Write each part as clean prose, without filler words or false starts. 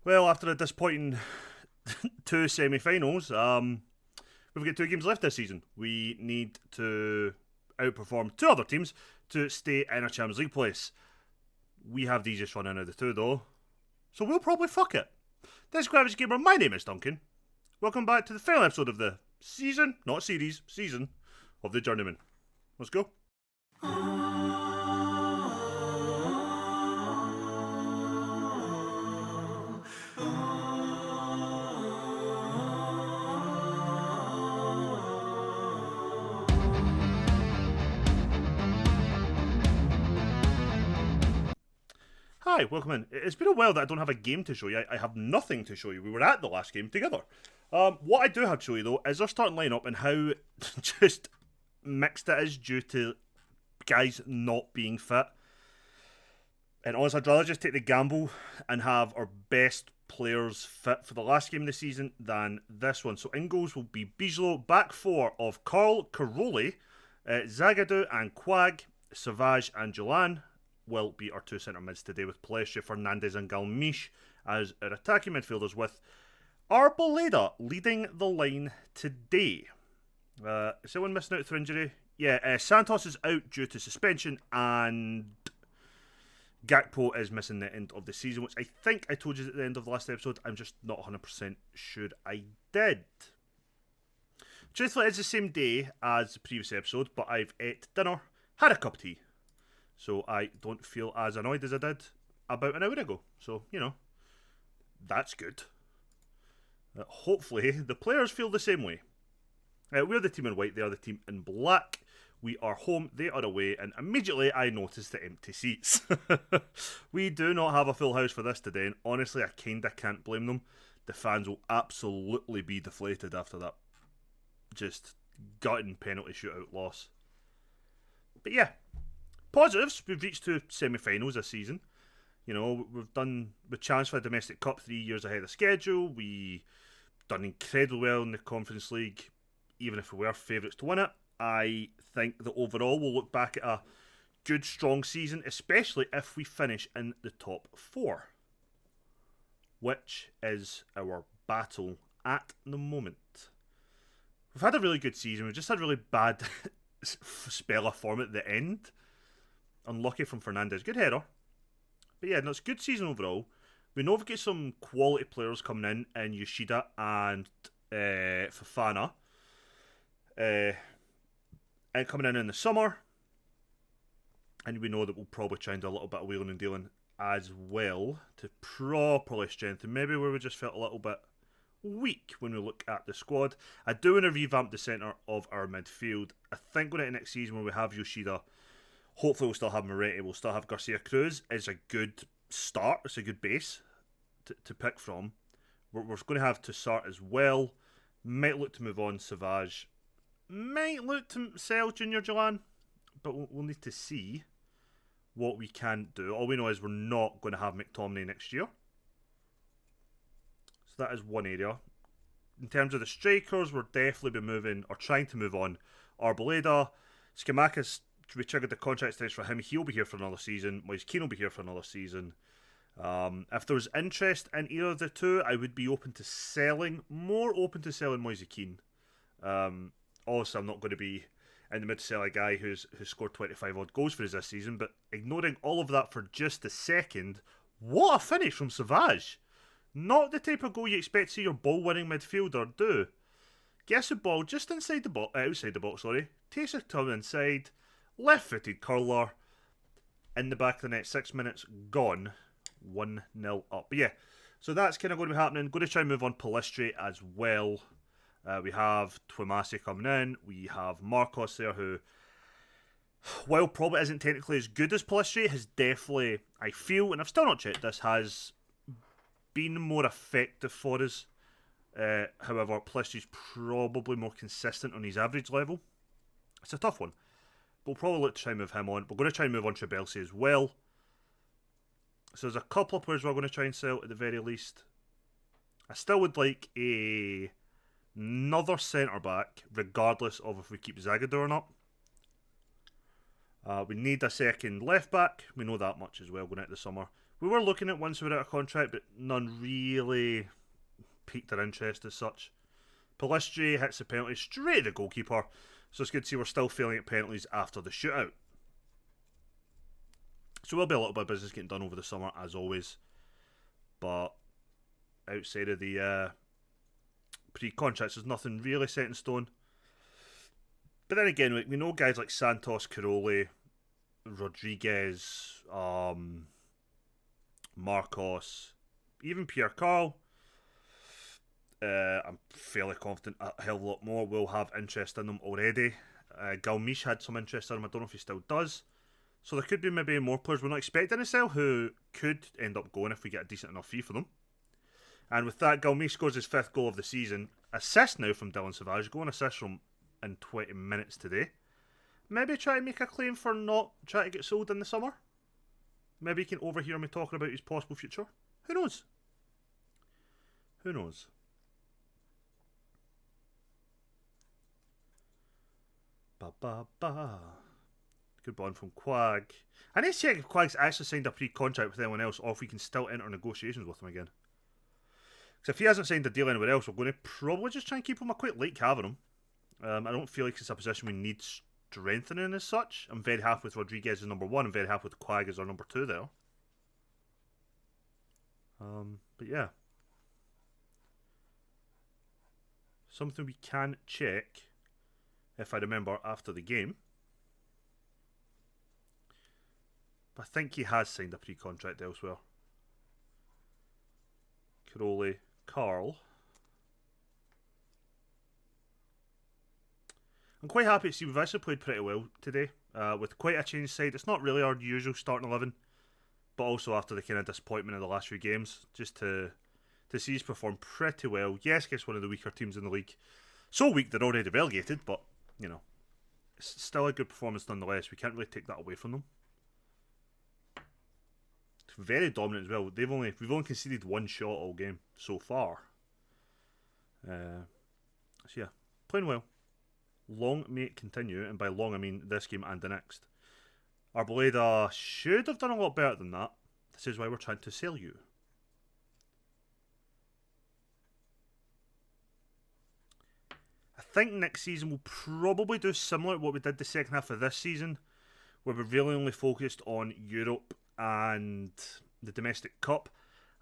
Well, after a disappointing two semi-finals, we've got two games left this season. We need to outperform two other teams to stay in our Champions League place. We have the easiest run out of the two, though, so we'll probably fuck it. This is Gravity Gamer. My name is Duncan. Welcome back to the final episode of the season, not series, season of the Journeyman. Let's go. Hi, welcome in. It's been a while that I don't have a game to show you. I have nothing to show you. We were at the last game together. What I do have to show you, though, is our starting lineup and how just mixed it is due to guys not being fit. And honestly, I'd rather just take the gamble and have our best players fit for the last game of the season than this one. So in goals will be Bijlo, back four of Carl Caroli, Zagadou and Quag, Savage and Jolan will be our two centre mids today, with Palestra, Fernandez and Galmiche as our attacking midfielders, with Arboleda leading the line today. Is anyone missing out through injury? Yeah, Santos is out due to suspension, and Gakpo is missing the end of the season, which I think I told you at the end of the last episode. I'm just not 100% sure I did. Truthfully, it's the same day as the previous episode, but I've ate dinner, had a cup of tea, so I don't feel as annoyed as I did about an hour ago. So, that's good. Hopefully, the players feel the same way. We're the team in white, they are the team in black. We are home, they are away, and immediately I noticed the empty seats. We do not have a full house for this today, and honestly, I kinda can't blame them. The fans will absolutely be deflated after that just gutting penalty shootout loss. But yeah, positives, we've reached two semi-finals this season. We've done the chance for a domestic cup 3 years ahead of schedule. We done incredibly well in the Conference League, even if we were favourites to win it. I think that overall we'll look back at a good, strong season, especially if we finish in the top four, which is our battle at the moment. We've had a really good season. We've just had a really bad spell of form at the end. Unlucky from Fernandez. Good header. But yeah, no, it's a good season overall. We know we've got some quality players coming in Yoshida and Fofana. And coming in the summer. And we know that we'll probably try and do a little bit of wheeling and dealing as well to properly strengthen. Maybe where we just felt a little bit weak when we look at the squad. I do want to revamp the centre of our midfield. I think going into next season when we have Yoshida, hopefully we'll still have Moretti, we'll still have Garcia Cruz. It's a good start, it's a good base to pick from. We're going to have Toussaint as well. Might look to move on Savage. Might look to sell Junior Jolan, but we'll need to see what we can do. All we know is we're not going to have McTominay next year. So that is one area. In terms of the strikers, we're definitely be moving, or trying to move on, Arboleda. Skimakis, we triggered the contract stage for him. He'll be here for another season. Moise Keane will be here for another season. If there was interest in either of the two, I would be open to selling. More open to selling Moise Keane. Also, I'm not going to be in the mood to sell a guy who scored 25 odd goals for us this season. But ignoring all of that for just a second, what a finish from Savage! Not the type of goal you expect to see your ball-winning midfielder do. Gets the ball just inside the box, outside the box, sorry. Takes it to him inside. Left-footed curler. In the back of the net, 6 minutes gone. 1-0 up. But yeah, so that's kind of going to be happening. Going to try and move on Palestra as well. We have Twumasi coming in. We have Marcos there, who, while probably isn't technically as good as Palestra, has definitely, I feel, and I've still not checked this, has been more effective for us. However, Palestra's probably more consistent on his average level. It's a tough one. We'll probably look to try and move him on. We're going to try and move on Trabelsi as well. So there's a couple of players we're going to try and sell at the very least. I still would like another centre-back, regardless of if we keep Zagadou or not. We need a second left-back. We know that much as well going into the summer. We were looking at ones without a contract, but none really piqued our interest as such. Palistri hits the penalty straight at the goalkeeper, so it's good to see we're still failing at penalties after the shootout. So will be a little bit of business getting done over the summer, as always. But outside of the pre-contracts, there's nothing really set in stone. But then again, we know guys like Santos, Caroli, Rodriguez, Marcos, even Pierre Carl. I'm fairly confident a hell of a lot more will have interest in them already. Galmiche had some interest in him. I don't know if he still does. So there could be maybe more players we're not expecting to sell who could end up going if we get a decent enough fee for them. And with that, Galmiche scores his 5th goal of the season. Assist now from Dylan Savage. Goal and assist from in 20 minutes today. Maybe try to make a claim for not trying to get sold in the summer. Maybe he can overhear me talking about his possible future. Who knows? Who knows? Ba ba ba. Good bond from Quag. I need to check if Quag's actually signed a pre-contract with anyone else or if we can still enter negotiations with him again. Because if he hasn't signed a deal anywhere else, we're going to probably just try and keep him. I quite like having him. I don't feel like it's a position we need strengthening as such. I'm very happy with Rodriguez as number 1. I'm very happy with Quag as our number 2 there. But yeah. Something we can check, if I remember, after the game. But I think he has signed a pre-contract elsewhere. Caroli, Carl. I'm quite happy to see we've actually played pretty well today. With quite a changed side. It's not really our usual starting 11. But also after the kind of disappointment of the last few games. Just to see us perform pretty well. Yes, against one of the weaker teams in the league. So weak they're already relegated. But, you know. It's still a good performance nonetheless. We can't really take that away from them. Very dominant as well. We've only conceded 1 shot all game so far. So yeah, playing well. Long may it continue, and by long I mean this game and the next. Arboleda should have done a lot better than that. This is why we're trying to sell you. I think next season we'll probably do similar to what we did the second half of this season, where we're really only focused on Europe and the domestic cup.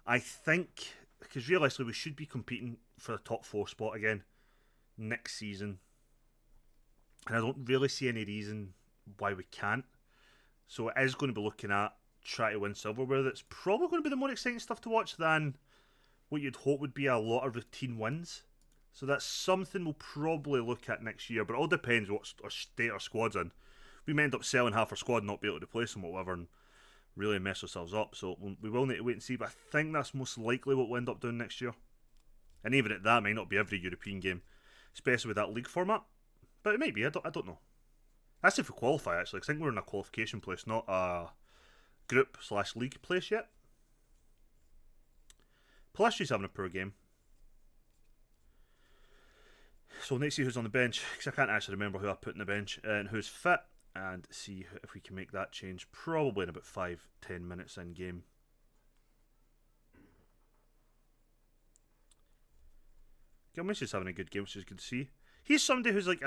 I think, because realistically we should be competing for the top 4 spot again next season, and I don't really see any reason why we can't. So it is going to be looking at try to win silverware. That's probably going to be the more exciting stuff to watch than what you'd hope would be a lot of routine wins. So that's something we'll probably look at next year, but it all depends what state our squad's in. We may end up selling half our squad and not be able to replace them or whatever, and really mess ourselves up. So we will need to wait and see, but I think that's most likely what we'll end up doing next year. And even at that, might not be every European game, especially with that league format. But it might be, I don't know. That's if we qualify, actually, because I think we're in a qualification place, not a group/league place yet. Palastri's having a poor game. So we'll need to see who's on the bench, because I can't actually remember who I put on the bench and who's fit, and see if we can make that change probably in about 5-10 minutes in game. Gilman's just having a good game, which is good to see. He's somebody who's like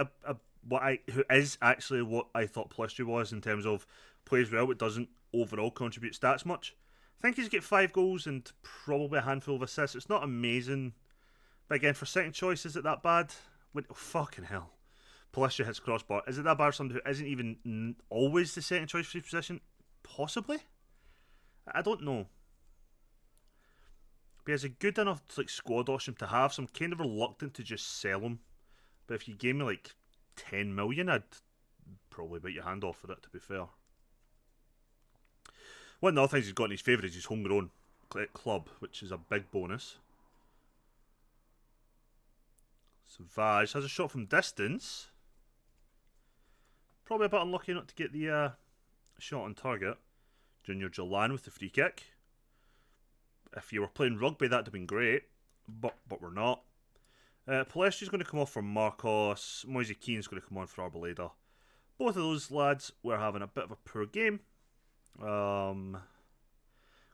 who is actually what I thought Palistri was in terms of plays well but doesn't overall contribute stats much. I think he's got 5 goals and probably a handful of assists. It's not amazing, but again, for second choice, is it that bad? Oh, fucking hell. Palistri hits crossbar. Is it that bad for somebody who isn't even always the second choice for his position? Possibly? I don't know. But he's a good enough squad option to have, so I'm kind of reluctant to just sell him. But if you gave me like 10 million, I'd probably bite your hand off for it, to be fair. One of the other things he's got in his favour is his homegrown club, which is a big bonus. Savage has a shot from distance. Probably a bit unlucky not to get the shot on target. Junior Jalan with the free kick. If you were playing rugby, that'd have been great, but we're not. Palestri's going to come off for Marcos. Moise Keane's going to come on for Arboleda. Both of those lads were having a bit of a poor game.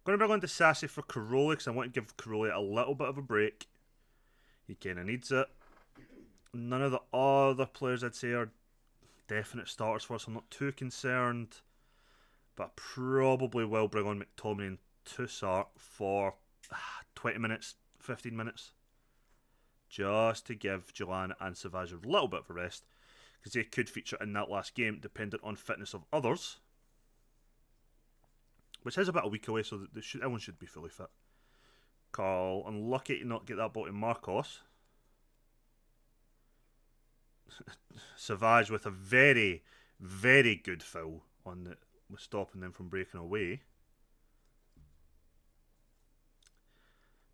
Going to bring on Disasi for Caroli because I want to give Caroli a little bit of a break. He kind of needs it. None of the other players I'd say are definite starters for us. I'm not too concerned. But I probably will bring on McTominay and Tussart for 20 minutes, 15 minutes. Just to give Jolan and Savage a little bit of a rest. Because they could feature in that last game, dependent on fitness of others. Which is about a week away, so everyone should be fully fit. Carl, unlucky to not get that ball to Marcos. Savage with a very, very good foul on the, with stopping them from breaking away.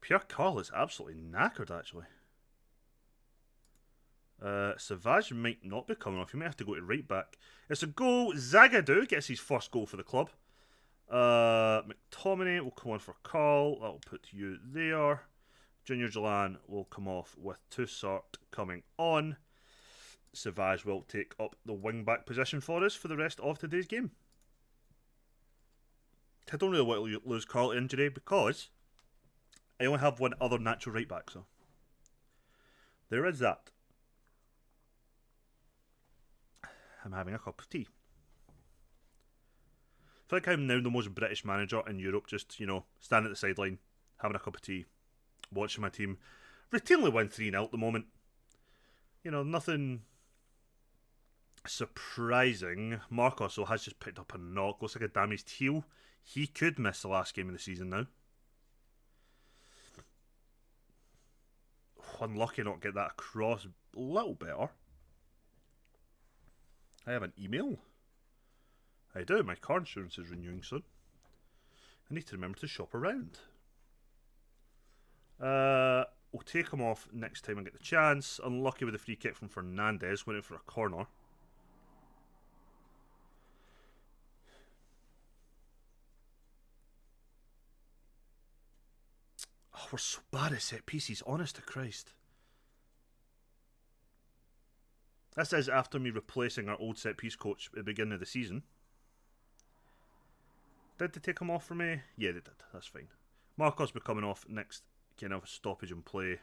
Pierre Carl is absolutely knackered, actually. Savage might not be coming off. He might have to go to right back. It's a goal. Zagadou gets his first goal for the club. McTominay will come on for Carl. That'll put you there. Junior Jolan will come off with Tussart coming on. Savage will take up the wing-back position for us for the rest of today's game. I don't really want to lose Carl to injury because I only have one other natural right-back, so there is that. I'm having a cup of tea. I feel like I'm now the most British manager in Europe, just, you know, standing at the sideline, having a cup of tea, watching my team routinely win 3-0 at the moment. You know, nothing surprising. Marcos has just picked up a knock. Looks like a damaged heel. He could miss the last game of the season now. Unlucky not get that across a little better. I have an email. I do. My car insurance is renewing soon. I need to remember to shop around. We'll take him off next time I get the chance. Unlucky with the free kick from Fernandez. Went in for a corner. Oh, we're so bad at set pieces. Honest to Christ. This is after me replacing our old set piece coach at the beginning of the season. Did they take him off for me? Yeah, they did. That's fine. Marcos will be coming off next kind of stoppage and play. And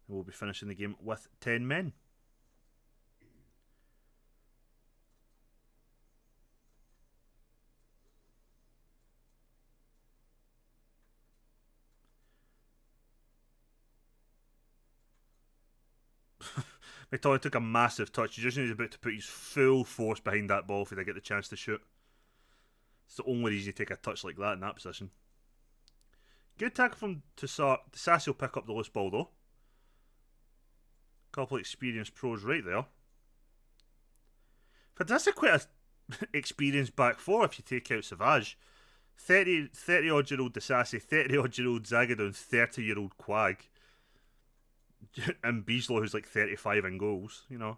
we'll be finishing the game with 10 men. McTominay took a massive touch. He just needed about to put his full force behind that ball if he did get the chance to shoot. It's the only reason you take a touch like that in that position. Good tackle from Tussart. Disasi will pick up the loose ball though. Couple of experienced pros right there. Fantastic, quite an experienced back four if you take out Savage. 30 odd year old Disasi, 30 odd year old Zagadou, and 30-year-old Quag. And Beeslow, who's like 35 in goals, you know.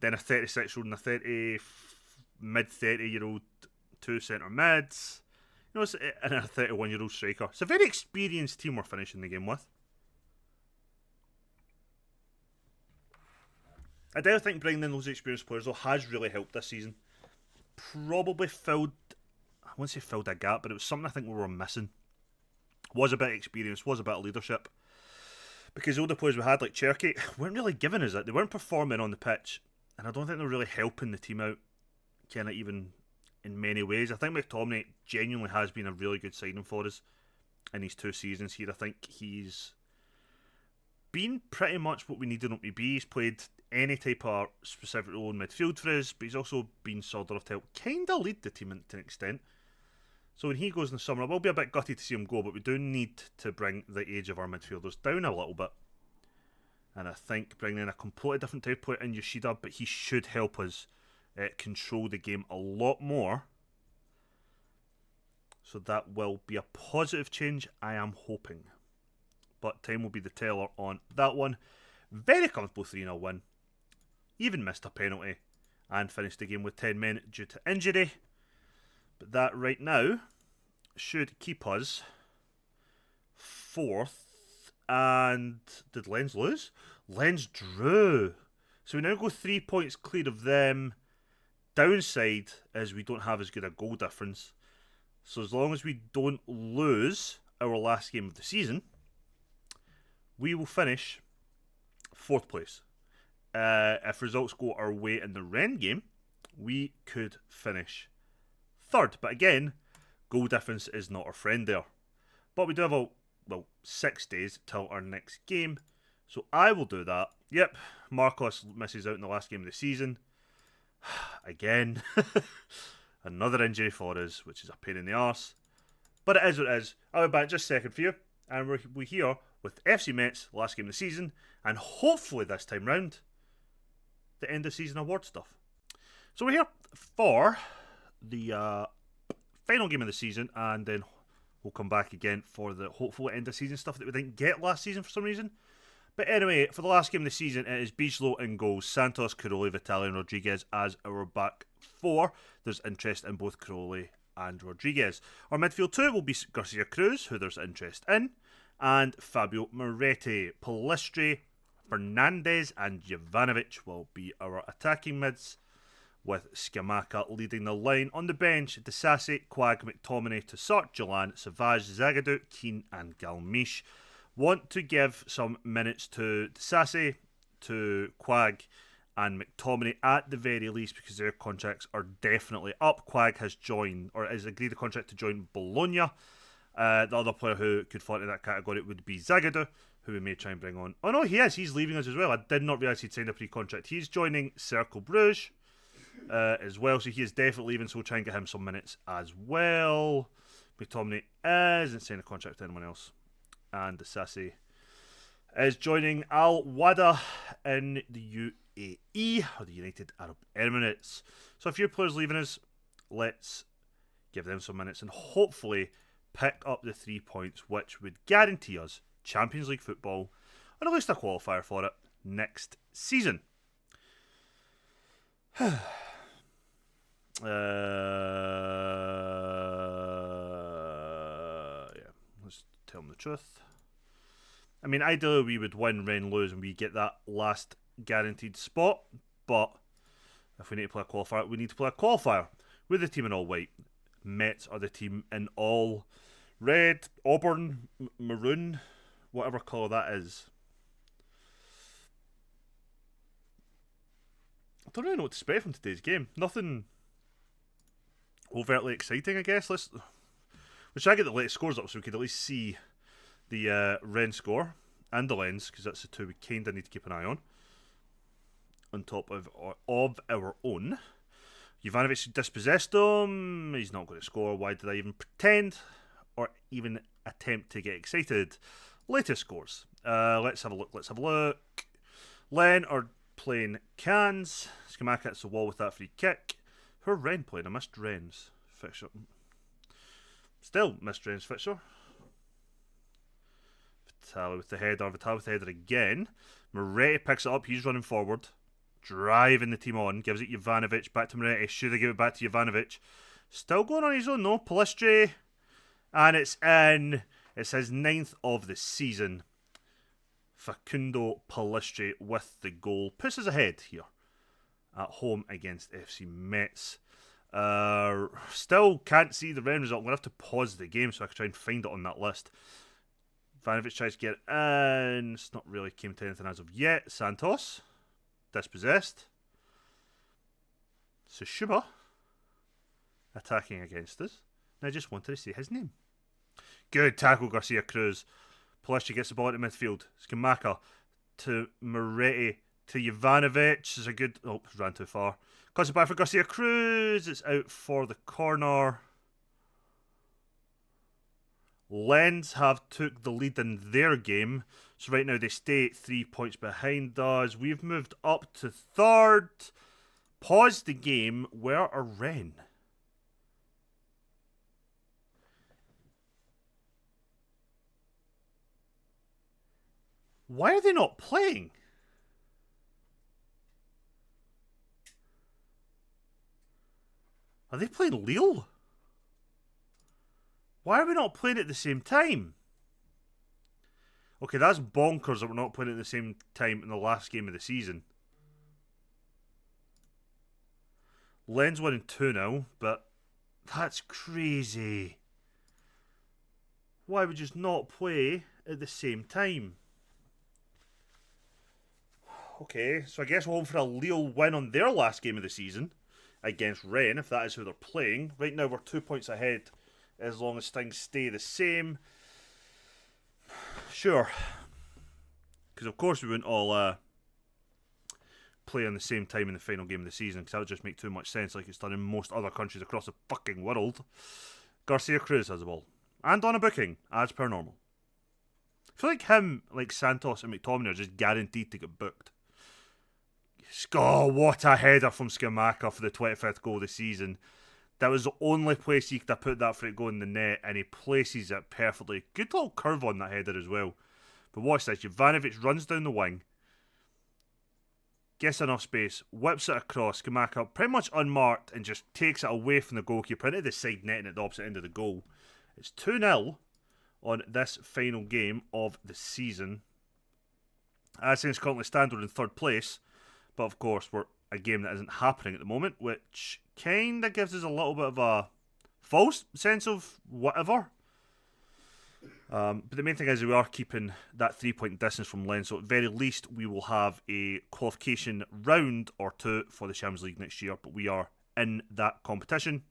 Then a 36-year-old and a mid-30-year-old two centre mids. You know, and a 31-year-old striker. It's a very experienced team we're finishing the game with. I do think bringing in those experienced players though has really helped this season. Probably filled, I won't say filled a gap, but it was something I think we were missing. Was a bit of experience, was a bit of leadership. Because all the players we had, like Cherky, weren't really giving us it. They weren't performing on the pitch. And I don't think they're really helping the team out, kind of even in many ways. I think McTominay genuinely has been a really good signing for us in these 2 seasons here. I think he's been pretty much what we needed him to be. He's played any type of specific role in midfield for us, but he's also been solid enough to help kind of lead the team to an extent. So when he goes in the summer, I will be a bit gutted to see him go, but we do need to bring the age of our midfielders down a little bit. And I think bringing in a completely different type of player in Yoshida, but he should help us control the game a lot more. So that will be a positive change, I am hoping. But time will be the teller on that one. Very comfortable 3-0 win. Even missed a penalty and finished the game with 10 men due to injury. But that right now should keep us 4th. And did Lens lose? Lens drew. So we now go 3 points clear of them. Downside is we don't have as good a goal difference. So as long as we don't lose our last game of the season, we will finish 4th place. If results go our way in the Rennes game, we could finish 3rd. But again, goal difference is not our friend there. But we do have 6 days till our next game. So I will do that. Yep, Marcos misses out in the last game of the season. Again, another injury for us, which is a pain in the arse. But it is what it is. I'll be back just a second for you. And we're here with FC Metz, last game of the season. And hopefully this time round, the end of season award stuff. So we're here for the final game of the season. And then we'll come back again for the hopeful end of season stuff that we didn't get last season for some reason. But anyway, for the last game of the season, it is Bijlo in goals, Santos, Caroli, Vitali and Rodriguez as our back 4. There's interest in both Caroli and Rodriguez. Our midfield 2 will be Garcia Cruz, who there's interest in, and Fabio Moretti. Palistri, Fernandez and Jovanovic will be our attacking mids, with Scamacca leading the line. On the bench, Disasi, Quag, McTominay, Tossart, Jalan, Savage, Zagadou, Keane and Galmiche. Want to give some minutes to Disasi, to Quag and McTominay at the very least, because their contracts are definitely up. Quag has joined, or has agreed a contract to join Bologna. The other player who could fall into that category would be Zagadou, who we may try and bring on. Oh no, he is. He's leaving us as well. I did not realise he'd signed a pre-contract. He's joining Cercle Bruges as well, so he is definitely leaving, so we'll try and get him some minutes as well. McTominay isn't signing a contract to anyone else. And Disasi is joining Al Wada in the UAE, or the United Arab Emirates. So a few players leaving us. Let's give them some minutes and hopefully pick up the 3 points, which would guarantee us Champions League football and at least a qualifier for it next season. Yeah, let's tell them the truth. I mean, ideally we would win, Rennes lose, and we get that last guaranteed spot. But if we need to play a qualifier, we need to play a qualifier with the team in all white. Metz are the team in all red, auburn, maroon, whatever colour that is. I don't really know what to expect from today's game. Nothing overtly exciting, I guess. We'll try to get the latest scores up so we could at least see the Rennes score and the Lens, because that's the two we kind of need to keep an eye on top of our own. Jovanovic dispossessed him. He's not going to score. Why did I even pretend or even attempt to get excited? Latest scores. Let's have a look. Len are playing Cannes. Scamacca hits the wall with that free kick. Who are Rennes playing? I missed Rennes fixture. Still missed Rennes fixture. Vitali with the header again. Moretti picks it up. He's running forward, driving the team on. Gives it Jovanovic. Back to Moretti. Should have given it back to Jovanovic. Still going on his own, no. Palistri. And it's in. It's his 9th of the season. Facundo Palistri with the goal. Puts us ahead here at home against FC Metz. Still can't see the Rennes result. I'm going to have to pause the game so I can try and find it on that list. Vanovic tries to get it in. It's not really came to anything as of yet. Santos. Dispossessed. Sushuba. Attacking against us. And I just wanted to say his name. Good tackle, Garcia Cruz. Palistri gets the ball into midfield. Scamacca to Moretti to Jovanovic. It's a good... Oh, ran too far. Cuts it back for Garcia Cruz. It's out for the corner. Lens have took the lead in their game. So right now they stay 3 points behind us. We've moved up to 3rd. Pause the game. Where are Rennes? Why are they not playing? Are they playing Lille? Why are we not playing at the same time? Okay, that's bonkers that we're not playing at the same time in the last game of the season. Lens winning 2-0, but That's crazy. Why would you just not play at the same time? Okay, so I guess we're hoping for a Lille win on their last game of the season against Rennes, if that is who they're playing. Right now we're 2 points ahead as long as things stay the same. Sure. Because of course we wouldn't all play on the same time in the final game of the season, because that would just make too much sense, like it's done in most other countries across the fucking world. Garcia Cruz has the ball. And on a booking, as per normal. I feel like him, like Santos and McTominay are just guaranteed to get booked. Oh, what a header from Scamacca for the 25th goal of the season. That was the only place he could have put that for it going in the net, and he places it perfectly. Good little curve on that header as well. But watch this. Jovanovic runs down the wing, gets enough space, whips it across. Scamacca pretty much unmarked and just takes it away from the goalkeeper into the side net and at the opposite end of the goal. It's 2-0 on this final game of the season. As things currently stand, we're in third place. But of course, we're a game that isn't happening at the moment, which kind of gives us a little bit of a false sense of whatever. But the main thing is we are keeping that 3-point distance from Lens, so at very least we will have a qualification round or two for the Champions League next year, but we are in that competition.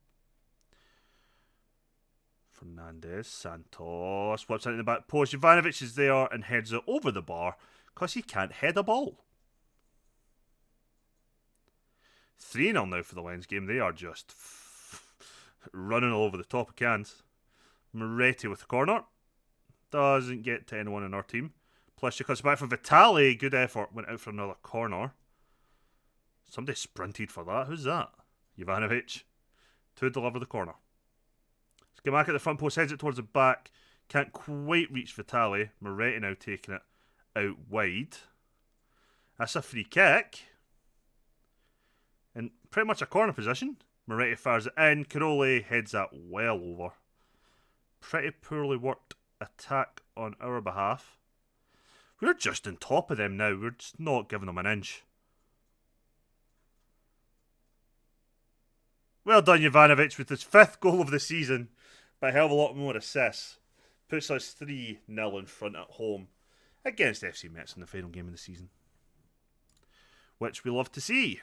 Fernandez, Santos, whips out in the back post. Jovanovic is there and heads it over the bar because he can't head a ball. 3-0 now for the Lens game. They are just running all over the top of cans. Moretti with the corner. Doesn't get to anyone in our team. Plus, she cuts back from Vitali. Good effort. Went out for another corner. Somebody sprinted for that. Who's that? Jovanovic. To deliver the corner. Scamacca at the front post. Heads it towards the back. Can't quite reach Vitali. Moretti now taking it out wide. That's a free kick. In pretty much a corner position. Moretti fires it in. Caroli heads that well over. Pretty poorly worked attack on our behalf. We're just on top of them now. We're just not giving them an inch. Well done, Jovanovic, with his 5th goal of the season. By a hell of a lot more assists. Puts us 3-0 in front at home against FC Metz in the final game of the season. Which we love to see.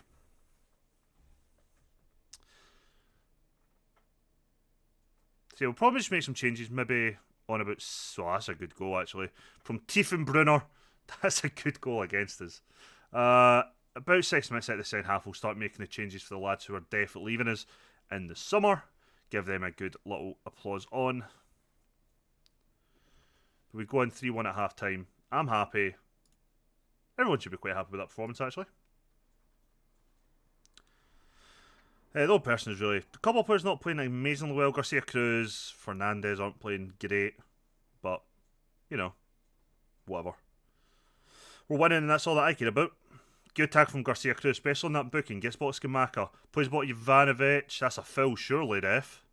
So we'll probably just make some changes, maybe on about... So that's a good goal, actually. From Tiefenbrunner. That's a good goal against us. About 6 minutes out of the second half, we'll start making the changes for the lads who are definitely leaving us in the summer. Give them a good little applause on. We go in 3-1 at half time. I'm happy. Everyone should be quite happy with that performance, actually. The old person is really... A couple of players not playing amazingly well. Garcia Cruz, Fernandez aren't playing great. But, you know, whatever. We're winning and that's all that I care about. Good tag from Garcia Cruz, especially on that booking. Gets ball to Scamacca. Plays ball to Jovanovic. That's a foul, surely, Def.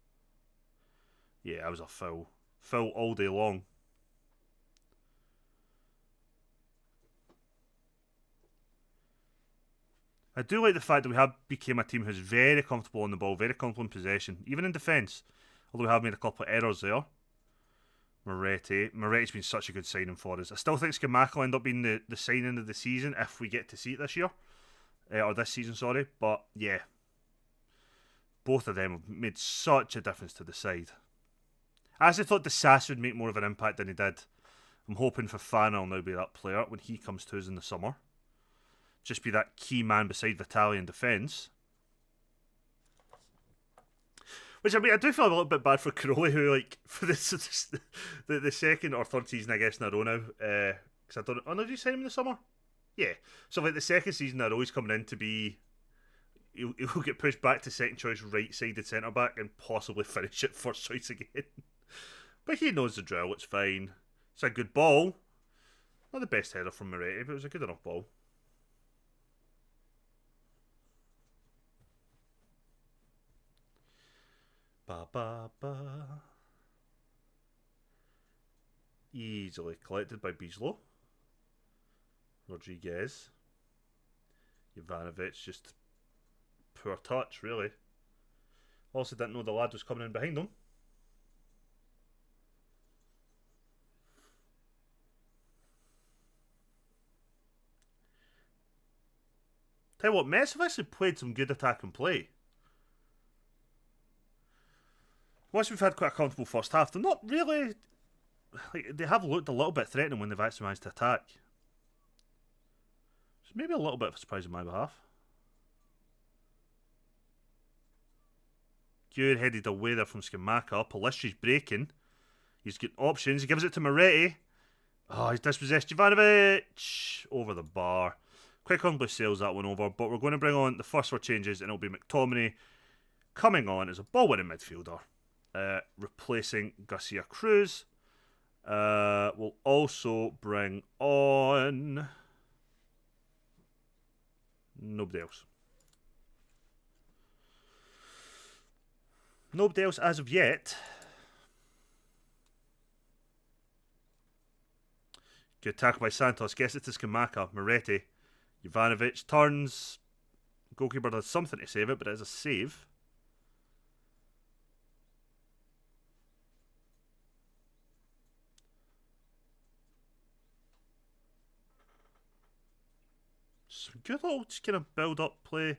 Yeah, that was a foul. Foul all day long. I do like the fact that we have become a team who's very comfortable on the ball, very comfortable in possession, even in defence. Although we have made a couple of errors there. Moretti's been such a good signing for us. I still think Scamacca will end up being the signing of the season if we get to see it this year. Or this season, sorry. But, yeah. Both of them have made such a difference to the side. I actually thought Desas would make more of an impact than he did. I'm hoping Fofana will now be that player when he comes to us in the summer. Just be that key man beside Vitali in defence. Which, I mean, I do feel a little bit bad for Caroli, who, like, for the second or third season, I guess, in a row now. Because I don't... Oh, no, did you sign him in the summer? Yeah. So, like, the second season in a row, he's coming in to be... He'll get pushed back to second choice right-sided centre-back and possibly finish it first choice again. But he knows the drill, it's fine. It's a good ball. Not the best header from Moretti, but it was a good enough ball. Ba. Easily collected by Bislo. Rodriguez. Jovanovic, just poor touch, really. Also didn't know the lad was coming in behind him. Tell you what, Mets have actually played some good attacking play. Once we've had quite a comfortable first half, they're not really... Like, they have looked a little bit threatening when they've actually managed to attack. So maybe a little bit of a surprise on my behalf. Good headed away there from Skamaka. Palistri's breaking. He's got options. He gives it to Moretti. Oh, he's dispossessed Jovanovic. Over the bar. Quick on Blue sails that one over. But we're going to bring on the first four changes, and it'll be McTominay coming on as a ball-winning midfielder. Replacing Garcia Cruz. We'll also bring on... nobody else. Nobody else as of yet. Good tackle by Santos. Gets it to Skamaka. Moretti. Jovanovic turns. Goalkeeper does something to save it, but it is a save. Some good little just kind of build up play.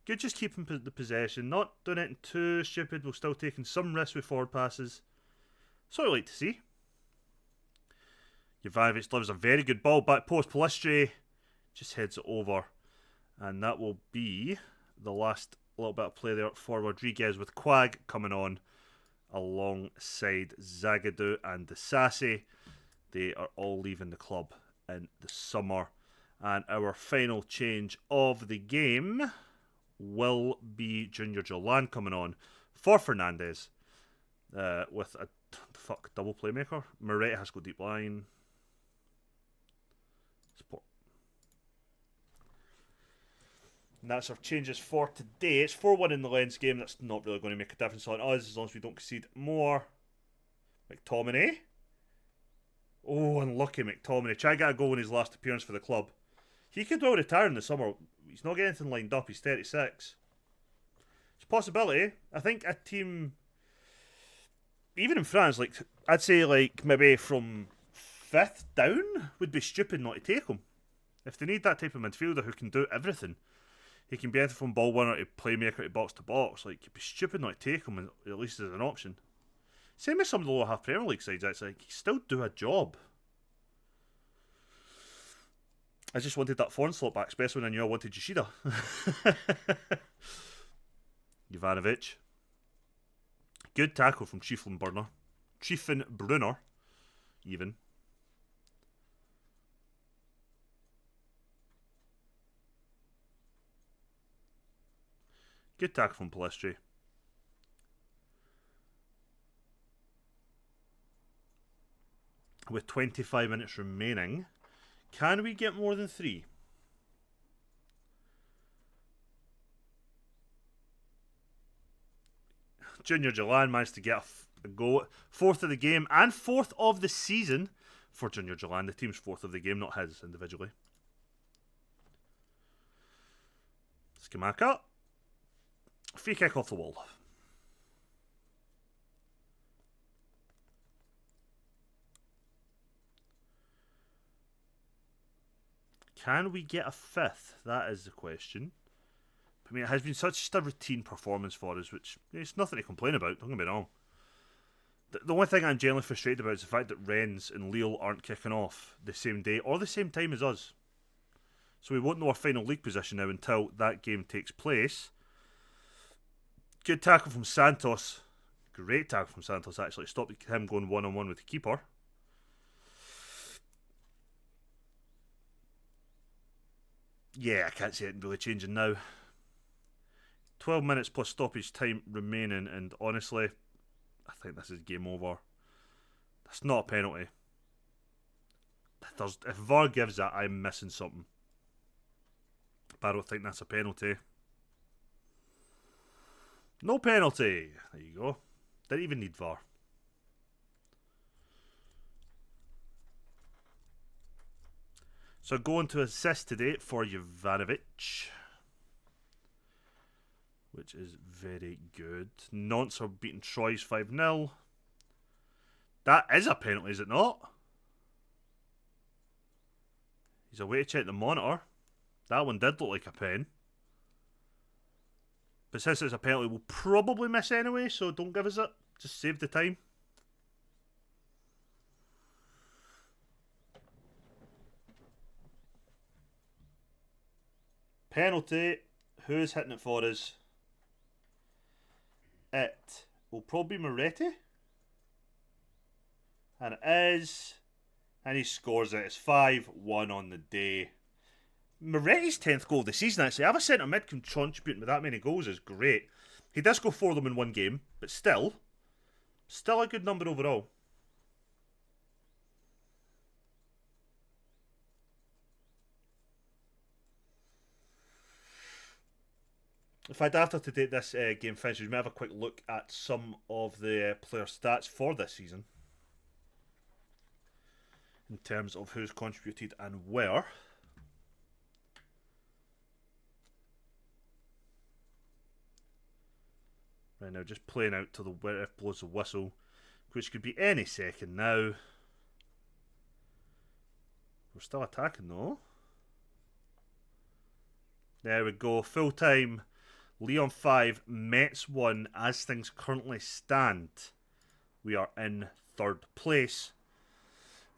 Good just keeping the possession. Not doing anything too stupid. We're still taking some risks with forward passes. So I like to see. Jovanovic delivers a very good ball. Back post. Palistri just heads it over. And that will be the last little bit of play there for Rodriguez, with Quag coming on alongside Zagadou and Disasi. They are all leaving the club in the summer. And our final change of the game will be Junior Jolan coming on for Fernandez with a double playmaker. Moretti has to go deep line. Support. And that's our changes for today. It's 4-1 in the Lens game. That's not really going to make a difference on us as long as we don't concede more. McTominay. Oh, unlucky McTominay. Try to get a goal in his last appearance for the club. He could well retire in the summer. He's not getting anything lined up. He's 36. It's a possibility. I think a team, even in France, like I'd say like maybe from 5th down, would be stupid not to take him. If they need that type of midfielder who can do everything, he can be anything from ball winner to playmaker to box. Like, it'd be stupid not to take him, at least as an option. Same as some of the lower half Premier League sides, it's like, he still do a job. I just wanted that foreign slot back, especially when I knew I wanted Yoshida. Jovanovic. Good tackle from Tiefenbrunner, even. Good tackle from Palistri. With 25 minutes remaining, can we get more than 3? Junior Jalan managed to get a goal. 4th of the game and 4th of the season for Junior Jalan. The team's 4th of the game, not his individually. Skamaka. Free kick off the wall. Can we get a 5th? That is the question. I mean, it has been such a routine performance for us, which it's nothing to complain about, don't get me wrong. The only thing I'm generally frustrated about is the fact that Rennes and Lille aren't kicking off the same day or the same time as us. So we won't know our final league position now until that game takes place. Good tackle from Santos. Great tackle from Santos, actually. Stopped him going one-on-one with the keeper. Yeah, I can't see it really changing now. 12 minutes plus stoppage time remaining, and honestly, I think this is game over. That's not a penalty. If VAR gives that, I'm missing something. But I don't think that's a penalty. No penalty. There you go. Didn't even need VAR. So going to assist today for Jovanovic. which is very good. Nantes are beating Troyes 5-0. That is a penalty, is it not? He's away to check the monitor. That one did look like a pen. But since it's a penalty, we'll probably miss anyway, so don't give us it. Just save the time. Penalty. Who's hitting it for us? It will probably be Moretti. And it is. And he scores it. It's 5-1 on the day. Moretti's 10th goal of the season, actually. Have a centre mid contributing with that many goals is great. He does go 4 of them in one game, but still a good number overall. In fact, after this game finishes, we may have a quick look at some of the player stats for this season in terms of who's contributed and where. Right now, just playing out till the ref blows the whistle, which could be any second now. We're still attacking though. There we go. Full time. Lyon 5, Metz 1. As things currently stand, we are in 3rd place.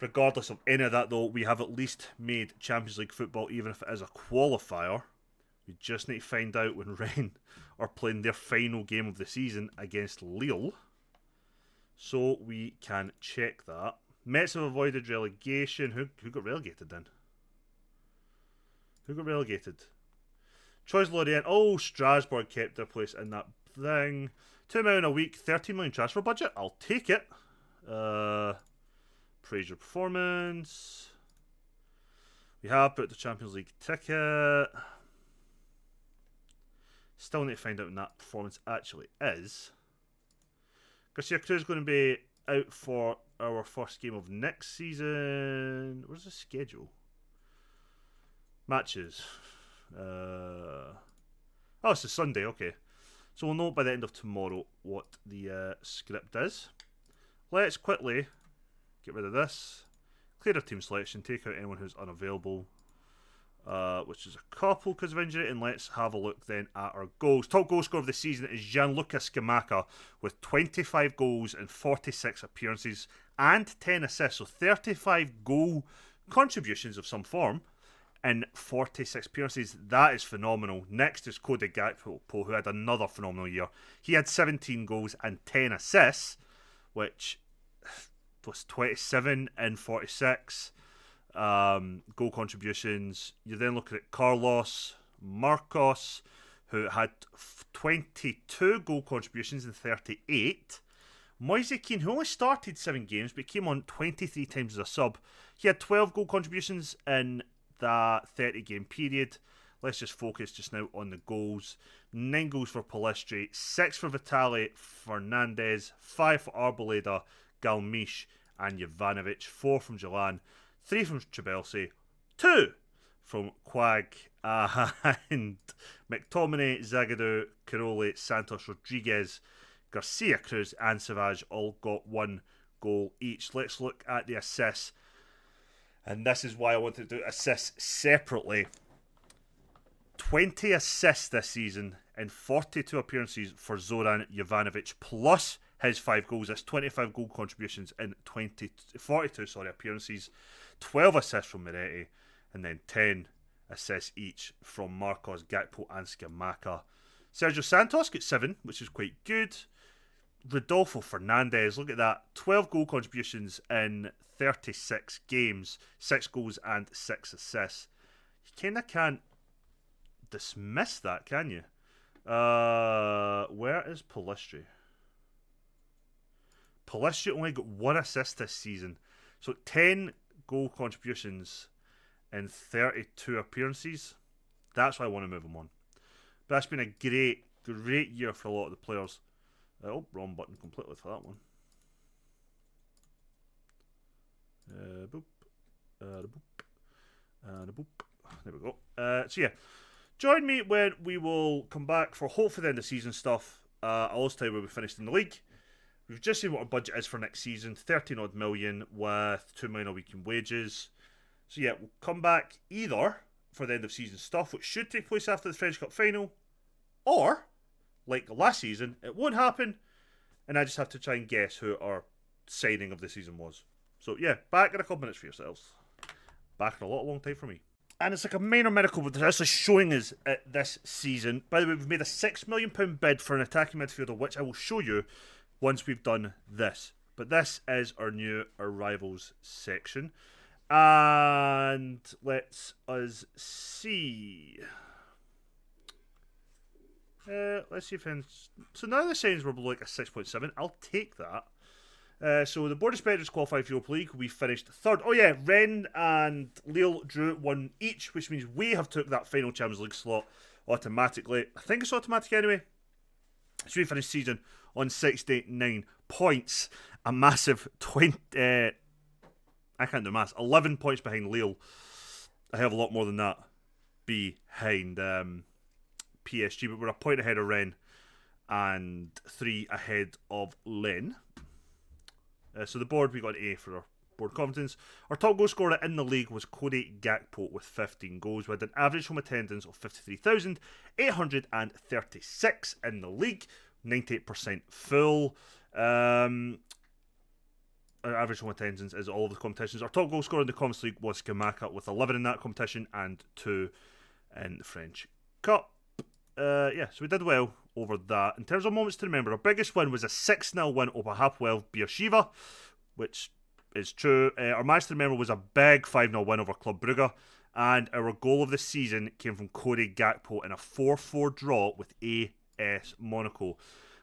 Regardless of any of that though, we have at least made Champions League football, even if it is a qualifier. We just need to find out when Rennes are playing their final game of the season against Lille, so we can check that. Metz have avoided relegation. Who got relegated then? Who got relegated? Troyes-Lorient. Oh, Strasbourg kept their place in that thing. £2 million a week, 13 million transfer budget. I'll take it. Praise your performance. We have put the Champions League ticket. Still need to find out when that performance actually is. Garcia Cruz is going to be out for our first game of next season. Where's the schedule? Matches. Oh, it's a Sunday, okay. So we'll know by the end of tomorrow what the script is. Let's quickly get rid of this. Clear our team selection, take out anyone who's unavailable. Which is a couple because of injury, and let's have a look then at our goals. Top goal scorer of the season is Gianluca Scamacca with 25 goals and 46 appearances and 10 assists, so 35 goal contributions of some form in 46 appearances. That is phenomenal. Next is Cody Gakpo, who had another phenomenal year. He had 17 goals and 10 assists, which was 27 in 46 goal contributions. You're then looking at Carlos Marcos, who had 22 goal contributions in 38. Moise Kean, who only started 7 games but came on 23 times as a sub, he had 12 goal contributions in that 30 game period. Let's just focus just now on the goals. 9 goals for Palestri, 6 for Vitali Fernandez, 5 for Arboleda, Galmiche and Jovanovic, 4 from Jalan, 3 from Chibelsi, 2 from Quag, and McTominay, Zagadou, Caroli, Santos, Rodriguez, Garcia Cruz and Savage all got 1 goal each. Let's look at the assists, and this is why I wanted to do assists separately. 20 assists this season in 42 appearances for Zoran Jovanovic, plus his 5 goals. That's 25 goal contributions in 42 appearances. 12 assists from Moretti, and then 10 assists each from Marcos, Gakpo and Scamacca. Sergio Santos got 7, which is quite good. Rodolfo Fernandez, look at that. 12 goal contributions in 36 games. 6 goals and 6 assists. You kind of can't dismiss that, can you? Where is Palestri? Palestri only got 1 assist this season. So 10 goal contributions in 32 appearances. That's why I want to move him on. But that's been a great year for a lot of the players. Oh, wrong button completely for that one. Boop. Boop. Boop. There we go. So yeah, Join me when we will come back for hopefully the end of season stuff. I'll also tell you where we finished in the league. We've just seen what our budget is for next season, 13 odd million with 2 million a week in wages. So yeah, we'll come back either for the end of season stuff, which should take place after the French Cup final, or, like last season, it won't happen, and I just have to try and guess who our signing of the season was. So yeah, back in a couple minutes for yourselves. Back in a long time for me. And it's like a minor miracle, but they're actually showing us this season. By the way, we've made a £6 million bid for an attacking midfielder, which I will show you once we've done this. But this is our new arrivals section. And let's us see. Let's see if so now the signs were below like a 6.7. I'll take that. So the Board of Spectres qualified for Europa League. We finished third. Oh yeah, Rennes and Lille drew 1 each, which means we have took that final Champions League slot automatically. I think it's automatic anyway. So we finished season on 69 points. A massive 20... I can't do maths. 11 points behind Lille. I have a lot more than that behind PSG, but we're a point ahead of Rennes and 3 ahead of Lens. So the board, we got an A for our board confidence. Our top goal scorer in the league was Cody Gakpo with 15 goals. We had an average home attendance of 53,836 in the league. 98% full. Our average home attendance is all of the competitions. Our top goal scorer in the Conference League was Skamaka with 11 in that competition and 2 in the French Cup. So we did well over that. In terms of moments to remember, our biggest win was a 6-0 win over Hapoel Beersheva, which is true. Our match to remember was a big 5-0 win over Club Brugge, and our goal of the season came from Cody Gakpo in a 4-4 draw with AS Monaco.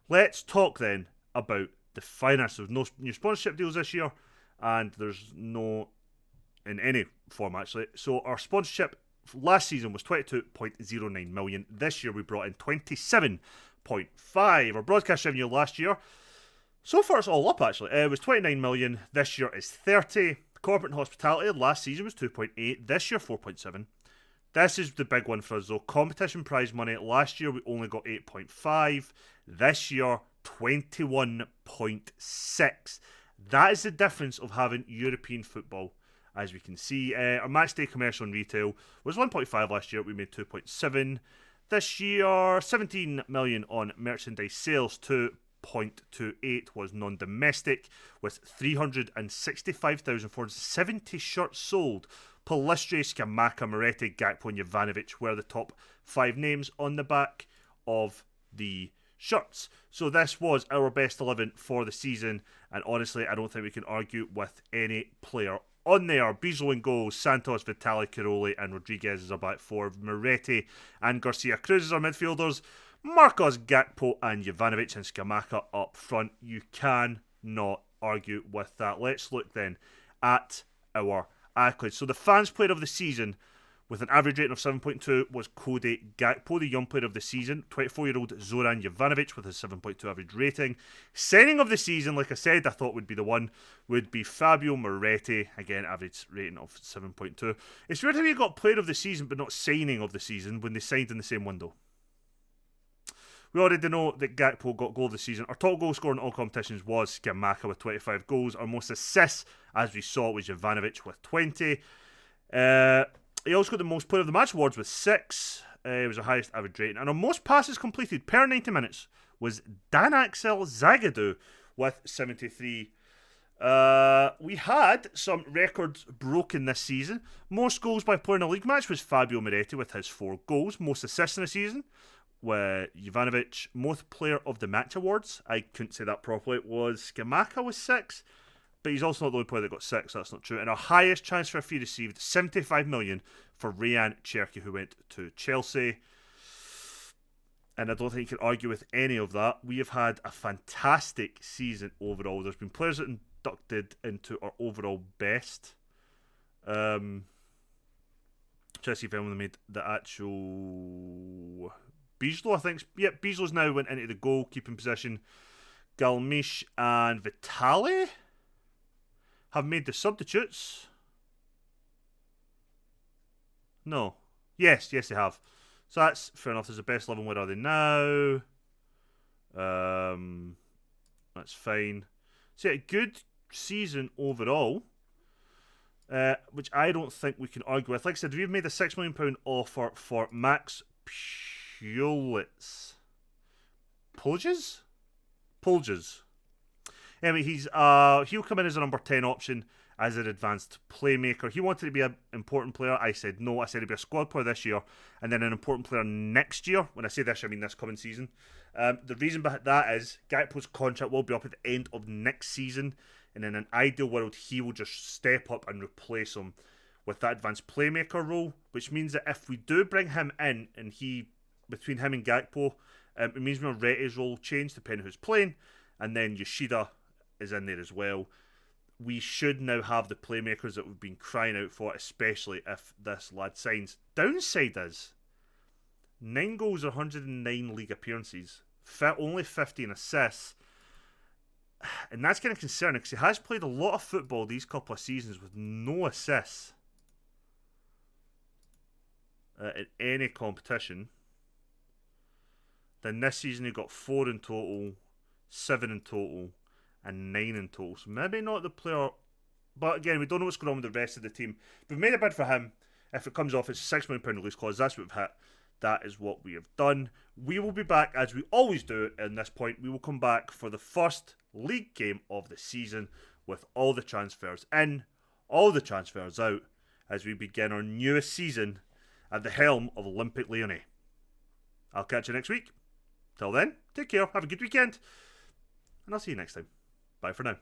Let's talk then about the finance. There's no new sponsorship deals this year, and there's no in any form actually. So our sponsorship last season was 22.09 million. This year we brought in 27.5. Our broadcast revenue last year, so far it's all up actually. It was 29 million. This year is 30. Corporate and hospitality last season was 2.8. This year 4.7. This is the big one for us though. Competition prize money last year we only got 8.5. This year 21.6. That is the difference of having European football. As we can see, our matchday commercial and retail was 1.5 last year. We made 2.7. This year, 17 million on merchandise sales. 2.28 was non-domestic, with 365,470 shirts sold. Palistri, Skamaka, Moretti, Gakpo and Jovanovic were the top 5 names on the back of the shirts. So this was our best 11 for the season, and honestly, I don't think we can argue with any player on there. Bizzo in goals, Santos, Vitali, Caroli and Rodriguez is our back 4. Moretti and Garcia Cruz is our midfielders. Marcos, Gakpo and Jovanovic and Skamaka up front. You cannot argue with that. Let's look then at our accolades. So the fans player of the season with an average rating of 7.2 was Cody Gakpo. The young player of the season, 24-year-old Zoran Jovanovic with his 7.2 average rating. Signing of the season, like I said, I thought would be the one, would be Fabio Moretti. Again, average rating of 7.2. It's weird how you got player of the season but not signing of the season when they signed in the same window. We already know that Gakpo got goal of the season. Our top goal scorer in all competitions was Skamaka with 25 goals. Our most assists, as we saw, was Jovanovic with 20. He also got the most player of the match awards with 6. It was our highest average rating. And our most passes completed per 90 minutes was Dan Axel Zagadou with 73. We had some records broken this season. Most goals by player in a league match was Fabio Moretti with his 4 goals. Most assists in a season with Jovanovic. Most player of the match awards, I couldn't say that properly, was Skamaka with 6. But he's also not the only player that got 6, that's not true. And our highest transfer fee received, 75 million for Rayan Cherki, who went to Chelsea. And I don't think you can argue with any of that. We have had a fantastic season overall. There's been players that inducted into our overall best. Try to see if anyone made the actual... Bijlo, I think. Yep, Bijlo's now went into the goalkeeping position. Galmish and Vitali have made the substitutes. No. Yes, they have. So that's fair enough. There's the best 11. Where are they now? That's fine. So yeah, good season overall. Which I don't think we can argue with. Like I said, we've made a £6 million offer for Max Pulitz. Pulges? Anyway, he'll come in as a number 10 option as an advanced playmaker. He wanted to be an important player. I said no. I said he'd be a squad player this year and then an important player next year. When I say this year, I mean this coming season. The reason behind that is Gakpo's contract will be up at the end of next season, and in an ideal world, he will just step up and replace him with that advanced playmaker role, which means that if we do bring him in and between him and Gakpo, it means Moretti's role will change depending on who's playing, and then Yoshida is in there as well. We should now have the playmakers that we've been crying out for, especially if this lad signs. Downside is 9 goals or 109 league appearances, only 15 assists, and that's kind of concerning because he has played a lot of football these couple of seasons with no assists in any competition. Then this season he got 4 in total, 7 in total, and 9 in total. So maybe not the player, but again, we don't know what's going on with the rest of the team. We've made a bid for him. If it comes off, it's a £6 million release clause. That's what we've hit. That is what we have done. We will be back as we always do at this point. We will come back for the first league game of the season with all the transfers in, all the transfers out, as we begin our newest season at the helm of Olympic Lyonnais. I'll catch you next week. Till then, take care, have a good weekend, and I'll see you next time. Bye for now.